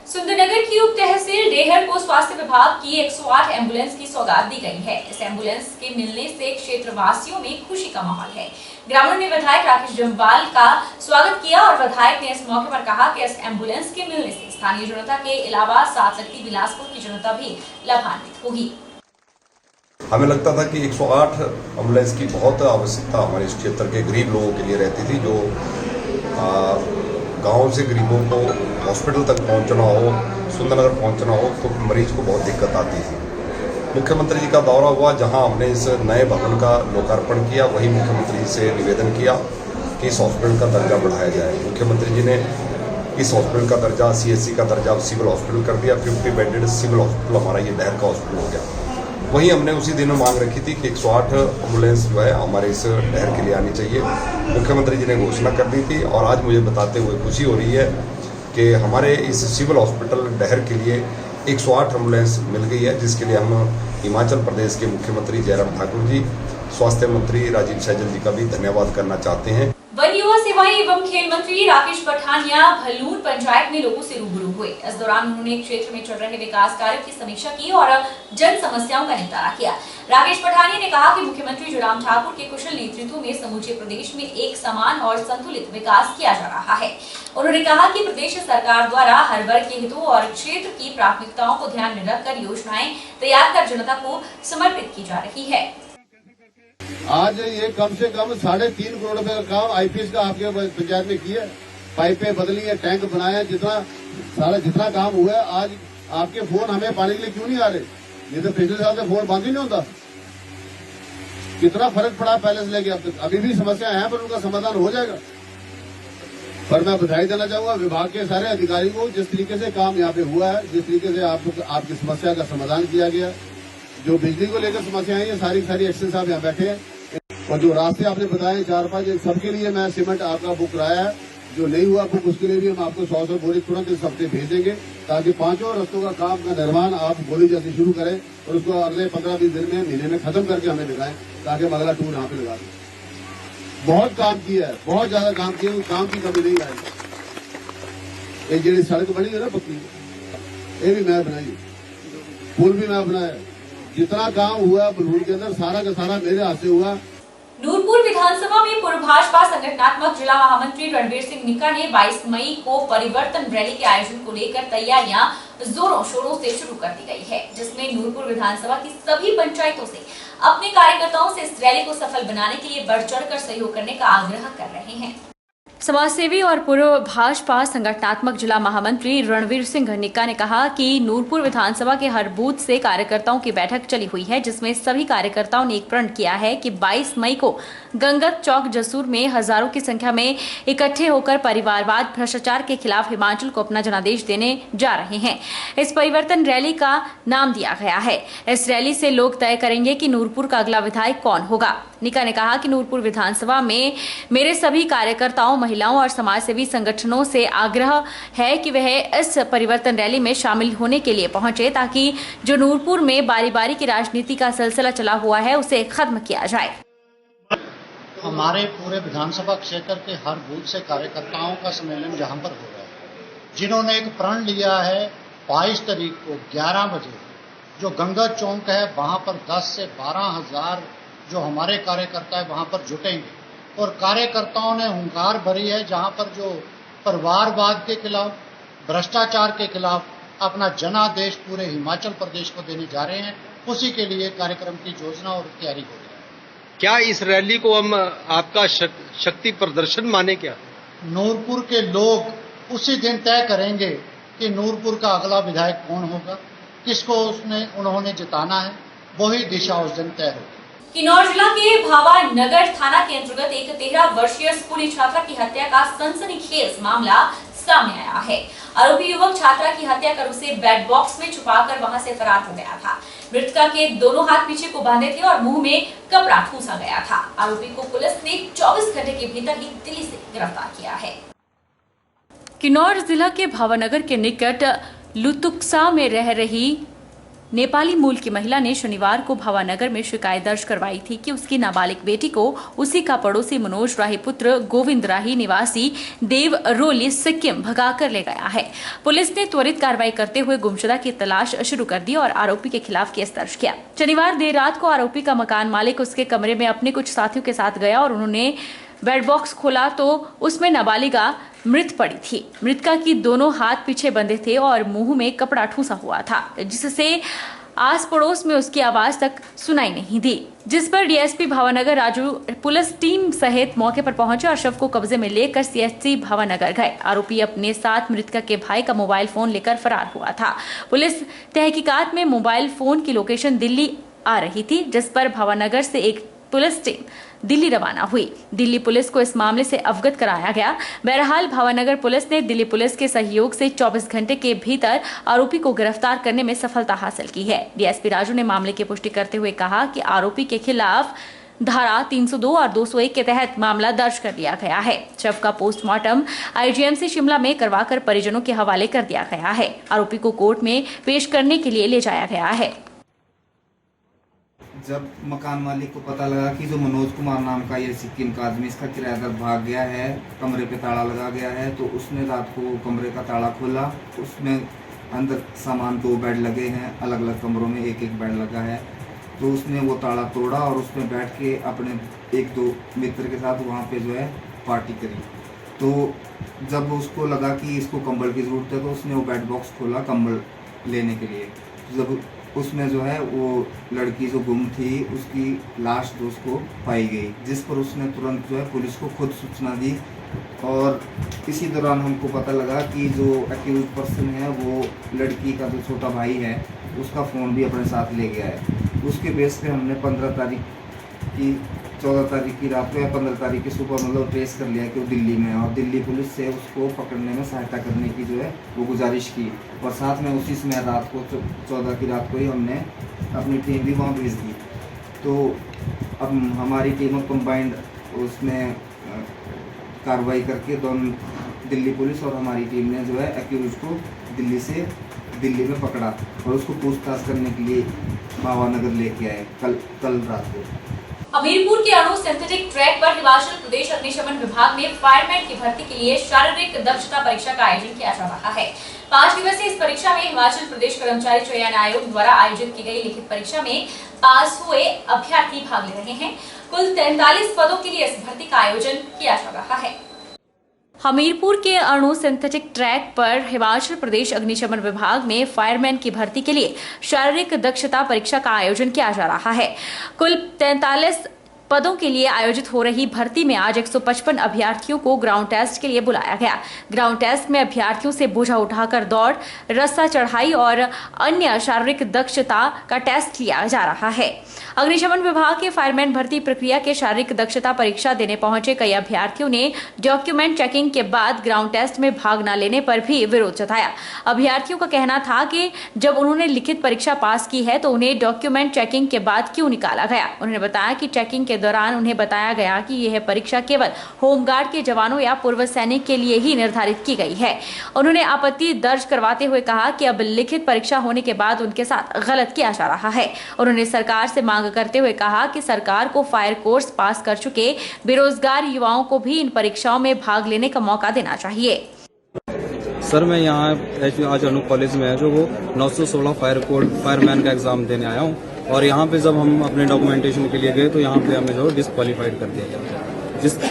सुंदरनगर की उप तहसील डेहर को स्वास्थ्य विभाग की 108 एम्बुलेंस की सौगात दी गई है। इस एम्बुलेंस के मिलने से क्षेत्रवासियों में खुशी का माहौल है। ग्रामीणों ने विधायक राकेश जम्वाल का स्वागत किया और विधायक ने इस मौके पर कहा कि इस एम्बुलेंस के मिलने से स्थानीय जनता के अलावा साथ लगती बिलासपुर की जनता भी लाभान्वित होगी। हमें लगता था कि 108 एम्बुलेंस की बहुत आवश्यकता हमारे इस क्षेत्र के गरीब लोगों के लिए रहती थी, जो गांव से गरीबों को हॉस्पिटल तक पहुंचना हो, सुंदरनगर पहुंचना हो तो मरीज को बहुत दिक्कत आती थी। मुख्यमंत्री जी का दौरा हुआ, जहां हमने इस नए भवन का लोकार्पण किया, वही मुख्यमंत्री जी से निवेदन किया कि इस हॉस्पिटल का दर्जा बढ़ाया जाए। मुख्यमंत्री जी ने इस हॉस्पिटल का दर्जा CSC का दर्जा सिविल हॉस्पिटल कर दिया। 50 बेडेड सिविल हॉस्पिटल हमारा ये डेहर का हॉस्पिटल हो गया। वहीं हमने उसी दिन मांग रखी थी कि 108 एम्बुलेंस जो है हमारे इस डेहर के लिए आनी चाहिए। मुख्यमंत्री जी ने घोषणा कर दी थी और आज मुझे बताते हुए खुशी हो रही है कि हमारे इस सिविल हॉस्पिटल डेहर के लिए 108 एम्बुलेंस मिल गई है, जिसके लिए हम हिमाचल प्रदेश के मुख्यमंत्री जयराम ठाकुर जी, स्वास्थ्य मंत्री राजीव सैजल जी का भी धन्यवाद करना चाहते हैं। वन युवा सेवाएं एवं खेल मंत्री राकेश पठानिया भलून पंचायत में लोगों से रूबरू हुए। इस दौरान उन्होंने क्षेत्र में चल रहे विकास कार्यों की समीक्षा की और जन समस्याओं का निपटारा किया। राकेश पठानिया ने कहा कि मुख्यमंत्री जयराम ठाकुर के कुशल नेतृत्व में समूचे प्रदेश में एक समान और संतुलित विकास किया जा रहा है। उन्होंने कहा कि प्रदेश सरकार द्वारा हर वर्ग के हितों और क्षेत्र की प्राथमिकताओं को ध्यान में रखकर योजनाएं तैयार कर जनता को समर्पित की जा रही है। आज ये कम से कम 3.5 करोड़ रुपए का काम IPS का आपके पंचायत में किया है। पाइपें बदली है, टैंक बनाया, जितना काम हुआ है। आज आपके फोन हमें पाने के लिए क्यों नहीं आ रहे? ये तो पिछले साल से फोन बंद ही नहीं होता। कितना फर्क पड़ा पहले से लेके अब तक। अभी भी समस्या है पर उनका समाधान हो जाएगा। पर मैं बधाई देना चाहूंगा विभाग के सारे अधिकारियों को, जिस तरीके से काम यहाँ पे हुआ है, जिस तरीके से आपकी समस्या का समाधान किया गया। जो बिजली को लेकर समस्या है, ये सारी एक्शन साहब यहाँ बैठे हैं। और जो रास्ते आपने बताए 4-5, सबके लिए मैं सीमेंट आपका बुक कराया है। जो नहीं हुआ बुक, उसके लिए भी हम आपको 100 बोरी तुरंत इस हफ्ते भेजेंगे, ताकि 5 रास्तों का काम का निर्माण आप बोली जल्दी शुरू करें और उसको अगले 15-20 दिन में, महीने में खत्म करके हमें दिखाएं, ताकि हम अगला टूर यहाँ पे लगा दें। बहुत काम किया है, बहुत ज्यादा काम किया, उस काम की कमी नहीं आएगी। एक जी सड़क बनी है ना पक्की, ये भी मैं बनाई, पुल भी मैं बनाया। जितना काम हुआ बलून के अंदर सारा का सारा मेरे हाथ से हुआ। नूरपुर विधानसभा में पूर्व भाजपा संगठनात्मक जिला महामंत्री रणवीर सिंह निक्का ने 22 मई को परिवर्तन रैली के आयोजन को लेकर तैयारियां जोरों शोरों से शुरू कर दी गई है, जिसमें नूरपुर विधानसभा की सभी पंचायतों से अपने कार्यकर्ताओं से इस रैली को सफल बनाने के लिए बढ़ चढ़कर सहयोग करने का आग्रह कर रहे हैं। समाजसेवी और पूर्व भाजपा संगठनात्मक जिला महामंत्री रणवीर सिंह निक्का ने कहा कि नूरपुर विधानसभा के हर बूथ से कार्यकर्ताओं की बैठक चली हुई है, जिसमें सभी कार्यकर्ताओं ने एक प्रण किया है कि 22 मई को गंगत चौक जसूर में हजारों की संख्या में इकट्ठे होकर परिवारवाद भ्रष्टाचार के खिलाफ हिमाचल को अपना जनादेश देने जा रहे हैं। इस परिवर्तन रैली का नाम दिया गया है। इस रैली से लोग तय करेंगे कि नूरपुर का अगला विधायक कौन होगा। निक्का ने कहा कि नूरपुर विधानसभा में मेरे सभी कार्यकर्ताओं, महिलाओं और समाजसेवी संगठनों से आग्रह है कि वह इस परिवर्तन रैली में शामिल होने के लिए पहुंचे, ताकि जो नूरपुर में बारी बारी की राजनीति का सिलसिला चला हुआ है उसे खत्म किया जाए। हमारे पूरे विधानसभा क्षेत्र के हर बूथ से कार्यकर्ताओं का सम्मेलन जहां पर हो रहा है, जिन्होंने एक प्रण लिया है 22 तारीख को 11 बजे जो गंगा चौक है, वहां पर 10 से 12 हजार जो हमारे कार्यकर्ता है वहां पर जुटेंगे। और कार्यकर्ताओं ने हुंकार भरी है, जहां पर जो परिवारवाद के खिलाफ, भ्रष्टाचार के खिलाफ अपना जनादेश पूरे हिमाचल प्रदेश को देने जा रहे हैं। उसी के लिए कार्यक्रम की योजना और तैयारी हो रही है। क्या इस रैली को हम आपका शक्ति प्रदर्शन माने? क्या नूरपुर के लोग उसी दिन तय करेंगे कि नूरपुर का अगला विधायक कौन होगा, किसको उन्होंने जिताना है, वही दिशा उस दिन तय होगी। किन्नौर जिला के भावा नगर थाना के अंतर्गत एक 13 वर्षीय स्कूली छात्रा की हत्या का सनसनीखेज मामला सामने आया है। आरोपी युवक छात्रा की हत्या कर उसे बेड बॉक्स में छुपाकर वहां से फरार हो गया था। मृतका के दोनों हाथ पीछे को बांधे थे और मुंह में कपड़ा ठूसा गया था। आरोपी को पुलिस ने 24 घंटे के भीतर ही दिल्ली से गिरफ्तार किया है। किन्नौर जिला के भावानगर के निकट लुतुक्सा में रह रही नेपाली मूल की महिला ने शनिवार को भावानगर में शिकायत दर्ज करवाई थी कि उसकी नाबालिग बेटी को उसी का पड़ोसी मनोज राही पुत्र गोविंद राही निवासी देवरोली सिक्किम भगाकर ले गया है। पुलिस ने त्वरित कार्रवाई करते हुए गुमशुदा की तलाश शुरू कर दी और आरोपी के खिलाफ केस दर्ज किया। शनिवार देर रात को आरोपी का मकान मालिक उसके कमरे में अपने कुछ साथियों के साथ गया और उन्होंने बेड बॉक्स खोला तो उसमें नाबालिगा मृत पड़ी थी। मृतका की दोनों हाथ पीछे बंधे थे और मुंह में कपड़ा ठूसा हुआ था, जिससे आस पड़ोस में उसकी आवाज तक सुनाई नहीं दी। जिस पर DSP Bhavnagar Raju police team सहित मौके पर पहुंचे और शव को कब्जे में लेकर सीएचसी भावानगर गए। आरोपी अपने साथ मृतका के भाई का मोबाइल फोन लेकर फरार हुआ था। पुलिस तहकीकात में मोबाइल फोन की लोकेशन दिल्ली आ रही थी, जिस पर भावानगर से एक पुलिस टीम दिल्ली रवाना हुई। दिल्ली पुलिस को इस मामले से अवगत कराया गया। बहरहाल भावानगर पुलिस ने दिल्ली पुलिस के सहयोग से 24 घंटे के भीतर आरोपी को गिरफ्तार करने में सफलता हासिल की है। डीएसपी राजू ने मामले की पुष्टि करते हुए कहा कि आरोपी के खिलाफ धारा 302 और 201 के तहत मामला दर्ज कर लिया गया है। शव का पोस्टमार्टम आईजीएमसी शिमला में करवाकर परिजनों के हवाले कर दिया गया है। आरोपी को कोर्ट में पेश करने के लिए ले जाया गया है। जब मकान मालिक को पता लगा कि जो मनोज कुमार नाम का ये सिक्किम का आदमी इसका किराएदार भाग गया है, कमरे पे ताला लगा गया है, तो उसने रात को कमरे का ताला खोला। उसमें अंदर सामान 2 बेड लगे हैं, अलग अलग कमरों में एक एक बेड लगा है। तो उसने वो ताला तोड़ा और उसमें बैठ के अपने 1-2 मित्र के साथ वहाँ पे जो है पार्टी करी। तो जब उसको लगा कि इसको कंबल की ज़रूरत है तो उसने वो बेड बॉक्स खोला कंबल लेने के लिए। जब उसमें जो है वो लड़की जो गुम थी उसकी लाश दोस्त को पाई गई, जिस पर उसने तुरंत जो है पुलिस को खुद सूचना दी। और इसी दौरान हमको पता लगा कि जो एक्यूज पर्सन है वो लड़की का जो छोटा भाई है उसका फ़ोन भी अपने साथ ले गया है। उसके बेस पे हमने 14 तारीख की रात को या 15 तारीख की सुबह मतलब ट्रेस कर लिया कि वो दिल्ली में है और दिल्ली पुलिस से उसको पकड़ने में सहायता करने की जो है वो गुजारिश की। और साथ में उसी समय रात को 14 की रात को ही हमने अपनी टीम भी वहाँ भेज दी। तो अब हमारी टीम कंबाइंड उसमें कार्रवाई करके दोनों दिल्ली पुलिस और हमारी टीम ने जो है एक्यूज को दिल्ली में पकड़ा और उसको पूछताछ करने के लिए भावानगर लेके आए कल रात को। हमीरपुर के अणु सिंथेटिक ट्रैक पर हिमाचल प्रदेश अग्निशमन विभाग में फायरमैन की भर्ती के लिए शारीरिक दक्षता परीक्षा का आयोजन किया जा रहा है। 5 दिवसीय इस परीक्षा में हिमाचल प्रदेश कर्मचारी चयन आयोग द्वारा आयोजित की गई लिखित परीक्षा में पास हुए अभ्यर्थी भाग ले रहे हैं। कुल 43 पदों के लिए इस भर्ती का आयोजन किया जा रहा है। हमीरपुर के अणु सिंथेटिक ट्रैक पर हिमाचल प्रदेश अग्निशमन विभाग में फायरमैन की भर्ती के लिए शारीरिक दक्षता परीक्षा का आयोजन किया जा रहा है। कुल 43 पदों के लिए आयोजित हो रही भर्ती में आज 155 अभ्यर्थियों को ग्राउंड टेस्ट के लिए बुलाया गया। ग्राउंड टेस्ट में अभ्यर्थियों से बोझा उठाकर दौड़, रस्सा चढ़ाई और अन्य शारीरिक दक्षता का टेस्ट लिया जा रहा है। अग्निशमन विभाग के फायरमैन भर्ती प्रक्रिया के शारीरिक दक्षता परीक्षा देने पहुंचे कई अभ्यर्थियों ने डॉक्यूमेंट चेकिंग के बाद ग्राउंड टेस्ट में भाग न लेने पर भी विरोध जताया। अभ्यर्थियों का कहना था कि जब उन्होंने लिखित परीक्षा पास की है तो उन्हें डॉक्यूमेंट चेकिंग के बाद क्यों निकाला गया। उन्होंने बताया कि चेकिंग के दौरान उन्हें बताया गया कि यह परीक्षा केवल होमगार्ड के जवानों या पूर्व सैनिक के लिए ही निर्धारित की गई है। उन्होंने आपत्ति दर्ज करवाते हुए कहा कि अब लिखित परीक्षा होने के बाद उनके साथ गलत किया जा रहा है। उन्होंने सरकार से मांग करते हुए कहा कि सरकार को फायर कोर्स पास कर चुके बेरोजगार युवाओं को भी इन परीक्षाओं में भाग लेने का मौका देना चाहिए। सर मैं यहाँ आज अनु कॉलेज में है जो वो 916 फायरमैन का एग्जाम देने आया हूँ और यहाँ पे जब हम अपने डॉक्यूमेंटेशन के लिए गए तो यहाँ पे हमें जो डिसक्वालीफाइड कर दिया गया,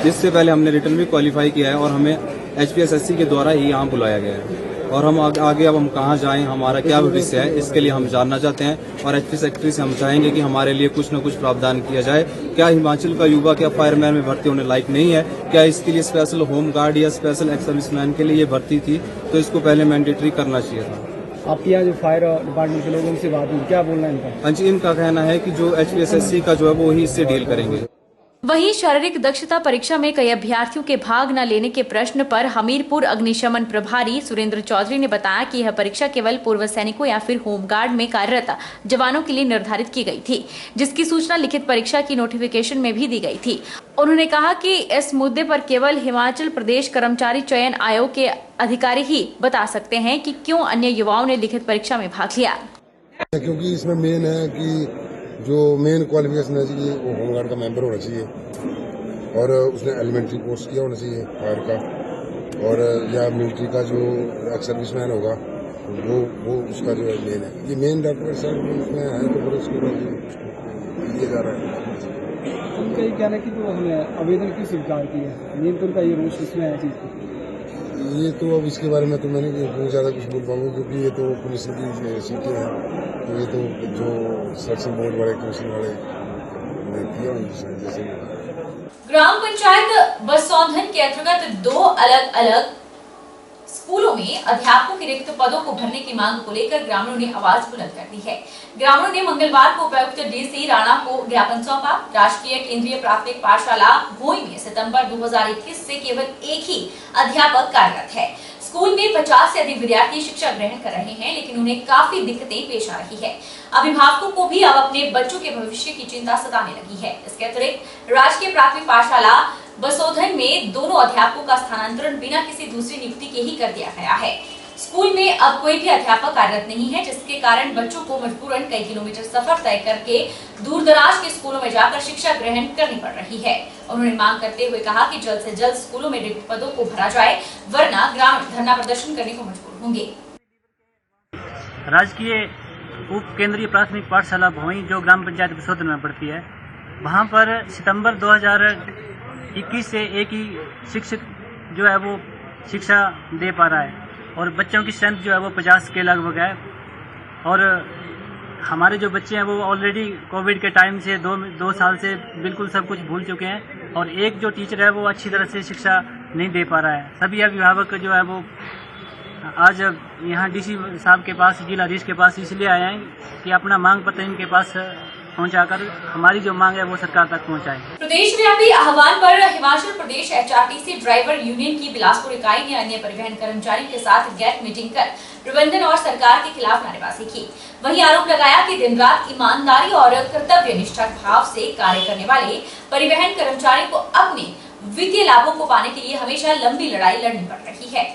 जिससे पहले हमने रिटर्न भी क्वालिफाई किया है और हमें HPSSC के द्वारा ही यहाँ बुलाया गया है। और हम आगे अब हम कहाँ जाएं, हमारा क्या भविष्य है, इसके लिए हम जानना चाहते हैं और HP सेक्रेटरी से हम चाहेंगे कि हमारे लिए कुछ न कुछ प्रावधान किया जाए। क्या हिमाचल का युवा क्या फायरमैन में भर्ती होने लायक नहीं है? क्या इसके लिए स्पेशल होमगार्ड या स्पेशल एक्स सर्विसमैन के लिए ये भर्ती थी तो इसको पहले मैंडेटरी करना चाहिए था। आपके यहाँ जो फायर डिपार्टमेंट के लोगों से बात हुई, क्या बोलना है इनका? हाँ जी, इनका कहना है कि जो HPSSC का जो है वो ही इससे डील करेंगे। वहीं शारीरिक दक्षता परीक्षा में कई अभ्यर्थियों के भाग न लेने के प्रश्न पर हमीरपुर अग्निशमन प्रभारी सुरेंद्र चौधरी ने बताया कि यह परीक्षा केवल पूर्व सैनिकों या फिर होमगार्ड में कार्यरत जवानों के लिए निर्धारित की गई थी, जिसकी सूचना लिखित परीक्षा की नोटिफिकेशन में भी दी गई थी। उन्होंने कहा कि इस मुद्दे पर केवल हिमाचल प्रदेश कर्मचारी चयन आयोग के अधिकारी ही बता सकते हैं कि क्यों अन्य युवाओं ने लिखित परीक्षा में भाग लिया। क्योंकि इसमें मेन है कि जो मेन क्वालिफिकेशन है जी वो होमगार्ड का मेंबर होना चाहिए और उसने एलिमेंट्री कोर्स किया होना चाहिए फायर का, और या मिलिट्री का जो एक्स सर्विसमैन होगा वो उसका जो है मेन है। ये मेन डॉक्यूमेंट सर उसमें है, तो फिर उसके बाद दिया जा रहा है। उनका ये कहना है कि जो हमने आवेदन क्यों स्वीकार किया है, मेन तो उनका ये रोष इसमें है चीज। ये तो अब इसके बारे में तो मैंने बहुत ज़्यादा कुछ बोल पाऊंगा क्योंकि ये तो कमीशन की सीटें हैं, तो ये तो जो सेक्शन बोर्ड वाले कमीशन वाले ने किया जैसे। ग्राम पंचायत बसौंधन के अंतर्गत 2 अलग अलग स्कूलों में अध्यापकों के रिक्त पदों को भरने की मांग को लेकर ग्रामीणों ने आवाज बुलंद कर दी है। ग्रामीणों ने मंगलवार को उपायुक्त डीसी राणा को ज्ञापन सौंपा। राजकीय केंद्रीय प्राथमिक पाठशाला भोई में सितंबर 2021 से केवल एक ही अध्यापक कार्यरत है। स्कूल में 50 से अधिक विद्यार्थी शिक्षा ग्रहण कर रहे हैं, लेकिन उन्हें काफी दिक्कतें पेश आ रही है। अभिभावकों को भी अब अपने बच्चों के भविष्य की चिंता सताने लगी है। इसके अतिरिक्त राजकीय प्राथमिक पाठशाला बसौधन में दोनों अध्यापकों का स्थानांतरण बिना किसी दूसरी नियुक्ति के ही कर दिया गया है। स्कूल में अब कोई भी अध्यापक कार्यरत नहीं है, जिसके कारण बच्चों को मजबूरन कई किलोमीटर सफर तय करके दूर दराज के स्कूलों में जाकर शिक्षा ग्रहण करनी पड़ रही है। उन्होंने मांग करते हुए कहा कि जल्द से जल्द स्कूलों में रिक्त पदों को भरा जाए, वरना ग्रामीण धरना प्रदर्शन करने को मजबूर होंगे। राजकीय उप केंद्रीय प्राथमिक पाठशाला भोई जो ग्राम पंचायत बसौधन में पड़ती है, वहाँ पर सितंबर 2021 से एक ही शिक्षक जो है वो शिक्षा दे पा रहा है और बच्चों की स्ट्रेंथ जो है वो 50 के लगभग है। और हमारे जो बच्चे हैं वो ऑलरेडी कोविड के टाइम से दो साल से बिल्कुल सब कुछ भूल चुके हैं और एक जो टीचर है वो अच्छी तरह से शिक्षा नहीं दे पा रहा है। सभी अभिभावक जो है वो आज यहाँ डीसी साहब के पास, जिला अधीश के पास इसलिए आए हैं कि अपना मांग पत्र इनके पास पहुंचाकर हमारी जो मांग है वो सरकार तक पहुंचाए। प्रदेश व्यापी आह्वान पर Himachal Pradesh HRTC driver union की बिलासपुर इकाई ने अन्य परिवहन कर्मचारियों के साथ गैर मीटिंग कर प्रबंधन और सरकार के खिलाफ नारेबाजी की। वहीं आरोप लगाया कि दिन रात ईमानदारी और कर्तव्य निष्ठा भाव से कार्य करने वाले परिवहन कर्मचारियों को अपने वित्तीय लाभों को पाने के लिए हमेशा लंबी लड़ाई लड़नी पड़ रही है।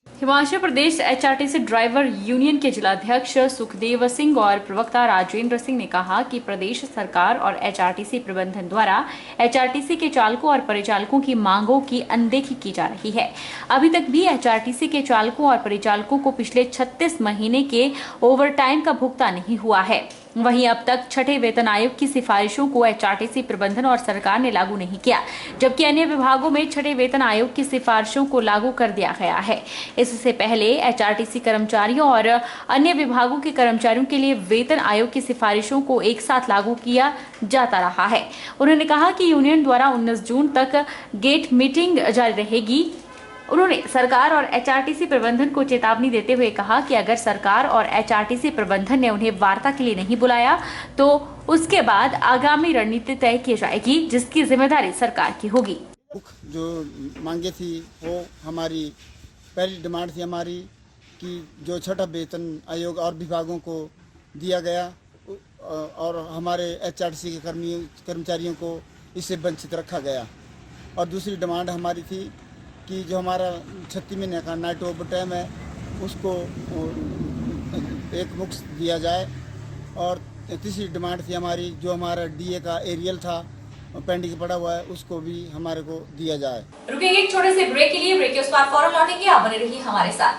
Himachal Pradesh HRTC driver union के जिलाध्यक्ष सुखदेव सिंह और प्रवक्ता राजेंद्र सिंह ने कहा कि प्रदेश सरकार और एचआरटीसी प्रबंधन द्वारा एचआरटीसी के चालकों और परिचालकों की मांगों की अनदेखी की जा रही है। अभी तक भी एचआरटीसी के चालकों और परिचालकों को पिछले 36 महीने के ओवरटाइम का भुगतान नहीं हुआ है। वहीं अब तक छठे वेतन आयोग की सिफारिशों को एचआरटीसी प्रबंधन और सरकार ने लागू नहीं किया, जबकि अन्य विभागों में छठे वेतन आयोग की सिफारिशों को लागू कर दिया गया है। इससे पहले एचआरटीसी कर्मचारियों और अन्य विभागों के कर्मचारियों के लिए वेतन आयोग की सिफारिशों को एक साथ लागू किया जाता रहा है। उन्होंने कहा कि यूनियन द्वारा 19 जून तक गेट मीटिंग जारी रहेगी। उन्होंने सरकार और एचआरटीसी प्रबंधन को चेतावनी देते हुए कहा कि अगर सरकार और एचआरटीसी प्रबंधन ने उन्हें वार्ता के लिए नहीं बुलाया तो उसके बाद आगामी रणनीति तय की जाएगी, जिसकी जिम्मेदारी सरकार की होगी। जो मांगे थी वो हमारी पहली डिमांड थी हमारी कि जो छठा वेतन आयोग और विभागों को दिया गया और हमारे एचआरटीसी के कर्मचारियों को इससे वंचित रखा गया। और दूसरी डिमांड हमारी थी कि जो हमारा 36 महीने का नाइट ओवर टाइम है उसको एक मुक्त दिया जाए। और तीसरी डिमांड थी हमारी जो हमारा डीए का एरियल था पेंडिंग पड़ा हुआ है उसको भी हमारे को दिया जाए। रुकेंगे एक छोटे से ब्रेक के लिए। ब्रेक के उस पार फौरन लौटेंगे, आप बने रहिए हमारे साथ।